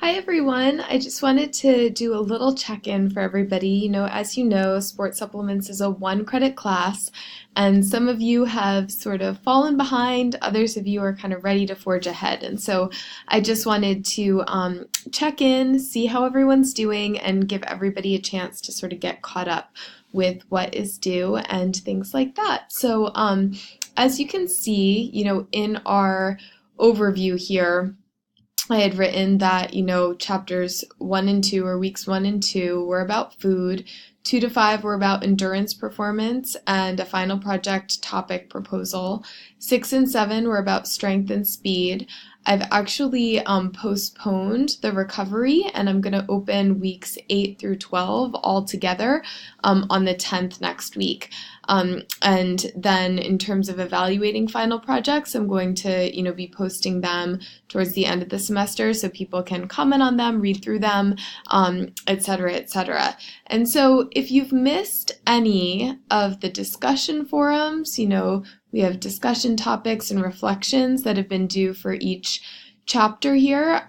Hi everyone. I just wanted to do a little check-in for everybody. As you know, Sports Supplements is a one credit class, and some of you have sort of fallen behind, others of you are kind of ready to forge ahead. And so I just wanted to check in, see how everyone's doing, and give everybody a chance to sort of get caught up with what is due and things like that. So as you can see, in our overview here, I had written that, chapters 1 and 2 or weeks 1 and 2 were about food, 2 to 5 were about endurance performance and a final project topic proposal, 6 and 7 were about strength and speed. I've actually postponed the recovery and I'm going to open weeks 8 through 12 all together on the 10th next week. And then in terms of evaluating final projects, I'm going to, be posting them towards the end of the semester so people can comment on them, read through them, et cetera, et cetera. And so if you've missed any of the discussion forums, we have discussion topics and reflections that have been due for each chapter here.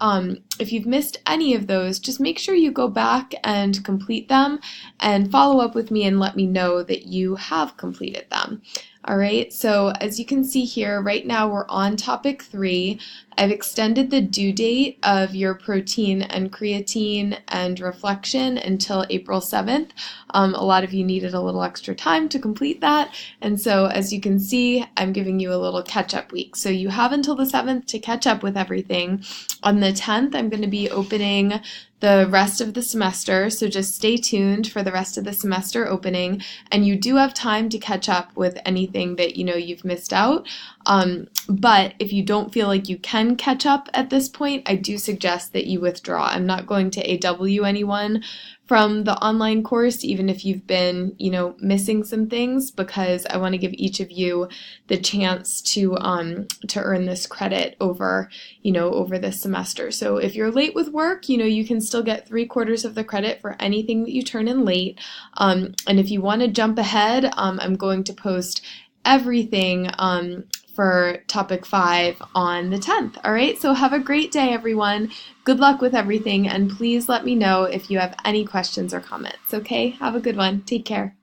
If you've missed any of those, just make sure you go back and complete them and follow up with me and let me know that you have completed them. All right, so as you can see here, right now we're on topic 3. I've extended the due date of your protein and creatine and reflection until April 7th. A lot of you needed a little extra time to complete that, and so as you can see, I'm giving you a little catch-up week. So you have until the 7th to catch up with everything. On the 10th, I'm going to be opening the rest of the semester, so just stay tuned for the rest of the semester opening, and you do have time to catch up with anything that you've missed out. But if you don't feel like you can catch up at this point, I do suggest that you withdraw. I'm not going to AW anyone from the online course, even if you've been, missing some things, because I want to give each of you the chance to earn this credit over this semester. So if you're late with work, you can still get 3/4 of the credit for anything that you turn in late. And if you want to jump ahead, I'm going to post everything for topic 5 on the 10th. All right, so have a great day, everyone. Good luck with everything, and please let me know if you have any questions or comments. Okay, have a good one. Take care.